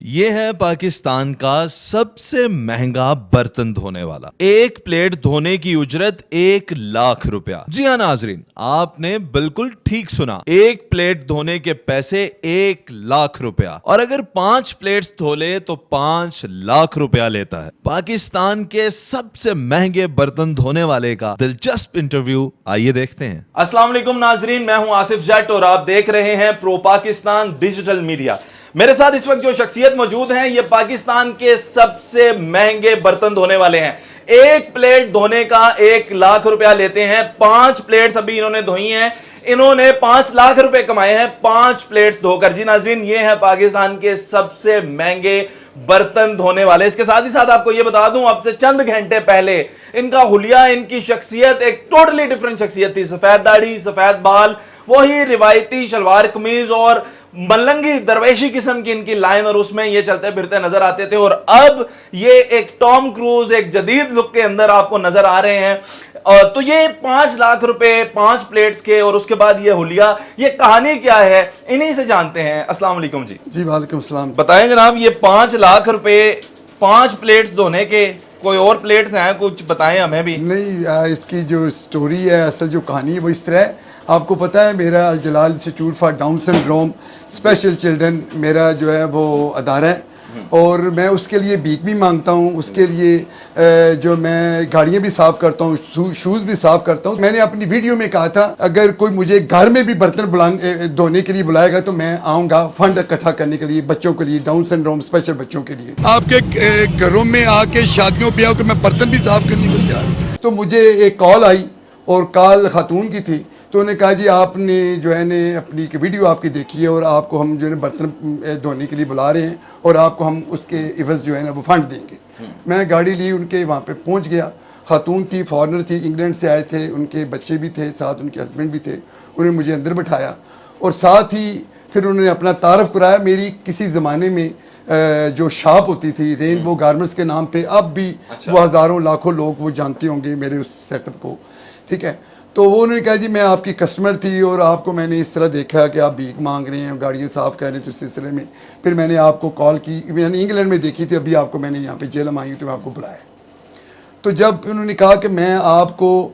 یہ ہے پاکستان کا سب سے مہنگا برتن دھونے والا. ایک پلیٹ دھونے کی اجرت 1,00,000 روپیہ. جی ہاں ناظرین, آپ نے بالکل ٹھیک سنا, ایک پلیٹ دھونے کے پیسے 1,00,000 روپیہ, اور اگر 5 پلیٹس دھو لے تو 5,00,000 روپیہ لیتا ہے. پاکستان کے سب سے مہنگے برتن دھونے والے کا دلچسپ انٹرویو آئیے دیکھتے ہیں. السلام علیکم ناظرین, میں ہوں آصف جٹ اور آپ دیکھ رہے ہیں پرو پاکستان ڈیجیٹل میڈیا. میرے ساتھ اس وقت جو شخصیت موجود ہیں یہ پاکستان کے سب سے مہنگے برتن دھونے والے ہیں. ایک پلیٹ دھونے کا 1,00,000 روپیہ لیتے ہیں. 5 پلیٹس ابھی انہوں نے دھوئی ہیں, انہوں نے 5,00,000 روپے کمائے ہیں 5 پلیٹس دھو کر. جی ناظرین, یہ ہیں پاکستان کے سب سے مہنگے برتن دھونے والے. اس کے ساتھ ہی ساتھ آپ کو یہ بتا دوں, اب سے چند گھنٹے پہلے ان کا حلیہ, ان کی شخصیت ایک ٹوٹلی ڈیفرنٹ شخصیت تھی. سفید داڑھی, سفید بال, وہی روایتی شلوار قمیض اور ملنگی درویشی قسم کی ان کی لائن, اور اس میں یہ چلتے پھرتے نظر آتے تھے. اور اب یہ ایک ٹام کروز, ایک جدید لک کے اندر آپ کو نظر آ رہے ہیں. تو یہ 5,00,000 روپے 5 پلیٹس کے, اور اس کے بعد یہ حلیہ, یہ کہانی کیا ہے, انہی سے جانتے ہیں. السلام علیکم. جی وعلیکم السلام. بتائیں جناب, یہ 5,00,000 روپے 5 پلیٹس دھونے کے, کوئی اور پلیٹس ہیں, کچھ بتائیں ہمیں بھی. نہیں, اس کی جو سٹوری ہے, اصل جو کہانی ہے وہ اس طرح ہے. آپ کو پتہ ہے میرا الجلال institute for down syndrome special children میرا جو ہے وہ ادارہ ہے, اور میں اس کے لیے بھیک بھی مانگتا ہوں. اس کے لیے جو میں گاڑیاں بھی صاف کرتا ہوں, شوز بھی صاف کرتا ہوں. میں نے اپنی ویڈیو میں کہا تھا اگر کوئی مجھے گھر میں بھی برتن دھونے کے لیے بلائے گا تو میں آؤں گا فنڈ اکٹھا کرنے کے لیے بچوں کے لیے, ڈاؤن سنڈروم اسپیشل بچوں کے لیے. آپ کے گھروں میں آ کے شادیوں پہ آؤ کہ میں برتن بھی صاف کرنے کو تیار ہوں. تو مجھے ایک کال آئی, اور کال خاتون کی تھی. تو انہوں نے کہا جی آپ نے جو ہے نے اپنی ویڈیو آپ کی دیکھی ہے, اور آپ کو ہم جو ہے برتن دھونے کے لیے بلا رہے ہیں, اور آپ کو ہم اس کے عوض جو ہے نا وہ فنڈ دیں گے. میں گاڑی لی, ان کے وہاں پہ پہنچ گیا. خاتون تھی, فارنر تھی, انگلینڈ سے آئے تھے, ان کے بچے بھی تھے ساتھ, ان کے ہسبینڈ بھی تھے. انہوں نے مجھے اندر بٹھایا, اور ساتھ ہی پھر انہوں نے اپنا تعارف کرایا. میری کسی زمانے میں جو شاپ ہوتی تھی رینبو گارمنٹس کے نام پہ, اب بھی وہ ہزاروں لاکھوں لوگ وہ جانتے ہوں گے میرے اس سیٹ اپ کو, ٹھیک ہے. تو وہ انہوں نے کہا جی میں آپ کی کسٹمر تھی, اور آپ کو میں نے اس طرح دیکھا کہ آپ بھیک مانگ رہے ہیں, گاڑیاں صاف کر رہے ہیں, تو اس سلسلے میں پھر میں نے آپ کو کال کی. میں نے انگلینڈ میں دیکھی تھی, ابھی آپ کو میں نے یہاں پہ جیلم آئی ہوں تو میں آپ کو بلایا. تو جب انہوں نے کہا کہ میں آپ کو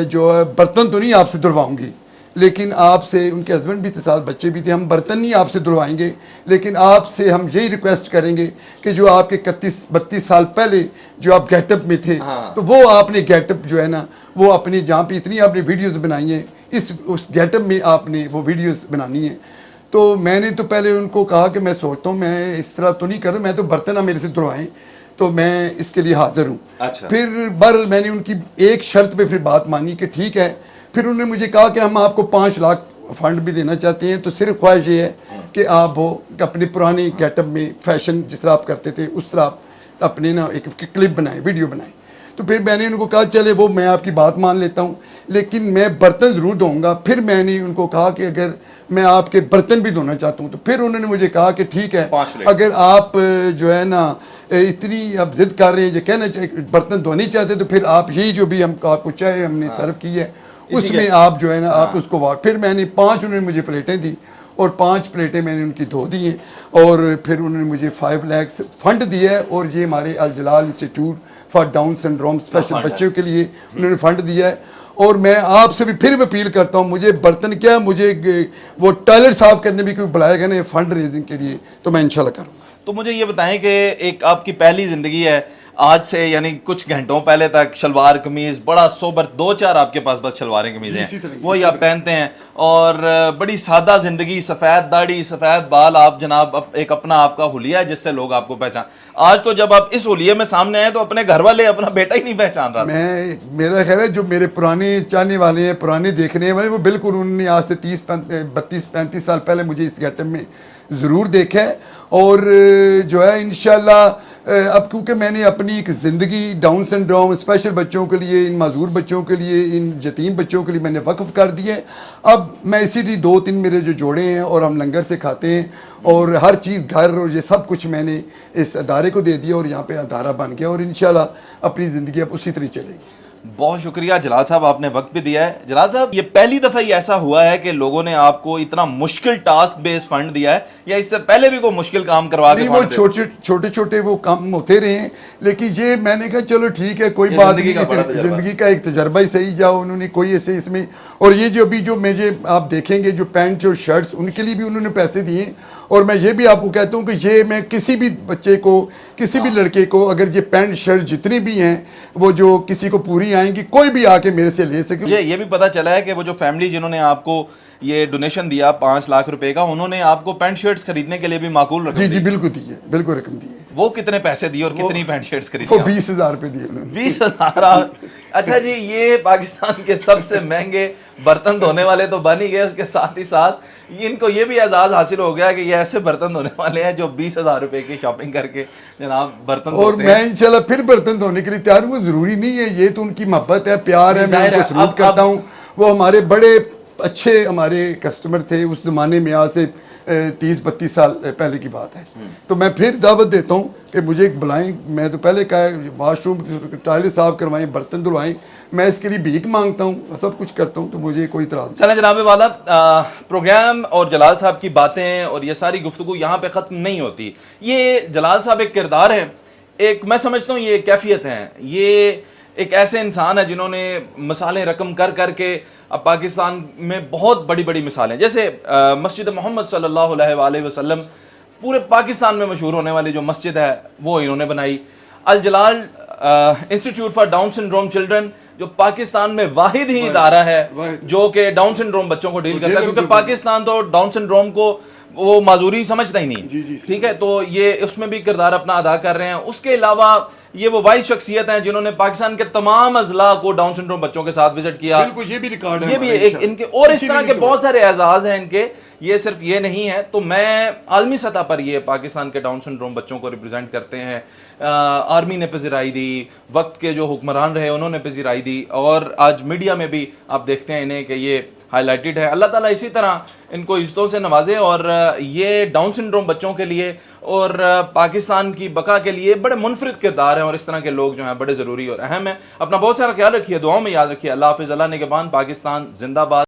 جو ہے برتن تو نہیں آپ سے دھلواؤں گی, لیکن آپ سے, ان کے ہسبینڈ بھی تھے ساتھ, بچے بھی تھے, ہم برتن نہیں آپ سے دھلوائیں گے, لیکن آپ سے ہم یہی ریکویسٹ کریں گے کہ جو آپ کے 31-32 سال پہلے جو آپ گیٹ اپ میں تھے, تو وہ آپ نے گیٹ اپ جو ہے نا وہ اپنی, جہاں پہ اتنی آپ نے ویڈیوز بنائی ہیں, اس گیٹ اپ میں آپ نے وہ ویڈیوز بنانی ہیں. تو میں نے تو پہلے ان کو کہا کہ میں سوچتا ہوں میں اس طرح تو نہیں کرتا, میں تو برتن میرے سے دھلوائیں, تو میں اس کے لیے حاضر ہوں. پھر بہرحال میں نے ان کی ایک شرط پہ پھر بات مانی کہ ٹھیک ہے. پھر انہوں نے مجھے کہا کہ ہم آپ کو 5,00,000 فنڈ بھی دینا چاہتے ہیں, تو صرف خواہش یہ ہے کہ آپ وہ اپنے پرانے گیٹ اپ میں فیشن جس طرح آپ کرتے تھے اس طرح آپ اپنے نا ایک کلپ بنائیں, ویڈیو بنائیں. تو پھر میں نے ان کو کہا چلے وہ میں آپ کی بات مان لیتا ہوں, لیکن میں برتن ضرور دھوؤں گا. پھر میں نے ان کو کہا کہ اگر میں آپ کے برتن بھی دھونا چاہتا ہوں, تو پھر انہوں نے مجھے کہا کہ ٹھیک ہے, اگر آپ جو ہے نا اتنی اب ضد کر رہے ہیں, جو کہنا چاہے برتن دھونے چاہتے, تو پھر آپ یہی جو بھی ہم آپ کو چاہے ہم نے سرو کی ہے اس میں آپ جو ہے نا آپ اس کو پھر میں نے 5 انہوں نے مجھے پلیٹیں دی, اور 5 پلیٹیں میں نے ان کی دھو دی ہیں, اور پھر انہوں نے مجھے 5 lakhs فنڈ دیا ہے. اور یہ ہمارے الجلال institute for down syndrome special بچوں کے لیے انہوں نے فنڈ دیا ہے. اور میں آپ سے بھی پھر اپیل کرتا ہوں, مجھے برتن کیا, مجھے وہ ٹوائلٹ صاف کرنے بھی کوئی بلائے گا نا فنڈ ریزنگ کے لیے, تو میں انشاءاللہ کروں گا. تو مجھے یہ بتائیں کہ ایک آپ کی پہلی زندگی ہے, آج سے یعنی کچھ گھنٹوں پہلے تک شلوار قمیض, بڑا سوبر 2-4 آپ کے پاس بس شلواریں قمیضیں ہیں, وہی آپ پہنتے ہیں, اور بڑی سادہ زندگی, سفید داڑھی, سفید بال, آپ جناب ایک اپنا آپ کا حلیہ ہے جس سے لوگ آپ کو پہچان. آج تو جب آپ اس حلیے میں سامنے آئے تو اپنے گھر والے, اپنا بیٹا ہی نہیں پہچان رہا. میرا خیال ہے جو میرے پرانے چاہنے والے ہیں, پرانے دیکھنے والے, وہ بالکل انہوں نے آج سے 32-35 سال پہلے مجھے اس گیٹ اپ میں ضرور دیکھا ہے. اور جو ہے انشاءاللہ اب کیونکہ میں نے اپنی ایک زندگی ڈاؤن سنڈروم اسپیشل بچوں کے لیے, ان معذور بچوں کے لیے, ان یتیم بچوں کے لیے میں نے وقف کر دی ہے. اب میں اسی لیے 2-3 میرے جو جوڑے ہیں, اور ہم لنگر سے کھاتے ہیں, اور ہر چیز گھر اور یہ سب کچھ میں نے اس ادارے کو دے دیا, اور یہاں پہ ادارہ بن گیا, اور انشاءاللہ اپنی زندگی اب اسی طرح چلے گی. بہت شکریہ جلال صاحب, آپ نے وقت بھی دیا ہے. جلال صاحب, یہ پہلی دفعہ ہی ایسا ہوا ہے کہ لوگوں نے آپ کو اتنا مشکل ٹاسک بیس فنڈ دیا ہے, یا اس سے پہلے بھی کوئی مشکل کام کروا کے نہیں, وہ چھوٹے چھوٹے وہ کام ہوتے رہے ہیں, لیکن یہ میں نے کہا چلو ٹھیک ہے, کوئی بات نہیں, زندگی کا ایک تجربہ ہی صحیح. جاؤ انہوں نے کوئی ایسے اس میں, اور یہ جو ابھی جو مجھے آپ دیکھیں گے جو پینٹ اور شرٹس, ان کے لیے بھی انہوں نے پیسے دیے. اور میں یہ بھی آپ کو کہتا ہوں کہ یہ میں کسی بھی بچے کو, کسی بھی لڑکے کو, اگر یہ پینٹ شرٹ جتنی بھی ہیں وہ جو کسی کو پوری آئیں گی, کوئی بھی آ کے میرے سے لے سکے. مجھے یہ بھی پتا چلا ہے کہ وہ جو فیملی جنہوں نے آپ کو یہ ڈونیشن دیا 5 لاکھ روپے کا, انہوں نے آپ کو پینٹ شرٹس خریدنے کے لیے بھی معقول رقم. جی بالکل دی ہے, بالکل رقم دی ہے. وہ کتنے پیسے دیے اور کتنی پینٹ شرٹس خریدی؟ وہ 20,000 روپے دیے انہوں نے. 20,000. اچھا جی, یہ پاکستان کے سب سے مہنگے برتن دھونے والے تو بن ہی گئے, اس کے ساتھ ہی ساتھ ان کو یہ بھی اعزاز حاصل ہو گیا کہ یہ ایسے برتن دھونے والے ہیں جو 20,000 روپے کی شاپنگ کر کے جناب برتن دھوتے ہیں. اور میں انشاءاللہ پھر برتن دھونے کے لیے تیار ہوں. ضروری نہیں ہے, یہ تو ان کی محبت ہے, پیار ہے, میں ان کو سلوٹ کرتا ہوں. وہ ہمارے بڑے اچھے ہمارے کسٹمر تھے اس زمانے میں, آج سے 30-32 سال پہلے کی بات ہے. تو میں پھر دعوت دیتا ہوں کہ مجھے بلائیں. میں تو پہلے کہا واش روم ٹوائلٹ صاف کروائیں, برتن دھلوائیں, میں اس کے لیے بھیک مانگتا ہوں, سب کچھ کرتا ہوں, تو مجھے کوئی اعتراض نہیں. چلیں جناب والا, پروگرام اور جلال صاحب کی باتیں اور یہ ساری گفتگو یہاں پہ ختم نہیں ہوتی. یہ جلال صاحب ایک کردار ہے, ایک میں سمجھتا ہوں یہ کیفیت ہیں, یہ ایک ایسے انسان ہے جنہوں نے مثالیں رقم کر کر کے اب پاکستان میں بہت بڑی بڑی مثالیں, جیسے مسجد محمد صلی اللہ علیہ وآلہ وسلم پورے پاکستان میں مشہور ہونے والی جو مسجد ہے وہ انہوں نے بنائی. الجلال institute for down syndrome children جو پاکستان میں واحد ہی ادارہ ہے جو کہ ڈاؤن سنڈروم بچوں کو ڈیل کرتا ہے, کیونکہ پاکستان تو ڈاؤن سنڈروم کو وہ معذوری سمجھتا ہی نہیں. ٹھیک ہے, تو یہ اس میں بھی کردار اپنا ادا کر رہے ہیں. اس کے علاوہ یہ وہ واحد شخصیت ہیں جنہوں نے پاکستان کے تمام اضلاع کو ڈاؤن سنڈروم بچوں کے ساتھ وزٹ کیا. بالکل, یہ بھی ریکارڈ ہے, یہ بھی ایک ان کے, اور اس طرح کے بہت سارے اعزاز ہیں ان کے, یہ صرف یہ نہیں ہے. تو میں عالمی سطح پر یہ پاکستان کے ڈاؤن سنڈروم بچوں کو ریپرزینٹ کرتے ہیں. آرمی نے پذیرائی دی, وقت کے جو حکمران رہے انہوں نے پذیرائی دی, اور آج میڈیا میں بھی آپ دیکھتے ہیں انہیں کہ یہ ہائی لائٹڈ ہے. اللہ تعالیٰ اسی طرح ان کو عزتوں سے نوازے, اور یہ ڈاؤن سنڈروم بچوں کے لیے اور پاکستان کی بقا کے لیے بڑے منفرد کردار ہیں, اور اس طرح کے لوگ جو ہیں بڑے ضروری اور اہم ہیں. اپنا بہت سارا خیال رکھیے, دعاؤں میں یاد رکھیے. اللہ حافظ, اللہ نگہبان. پاکستان زندہ باد.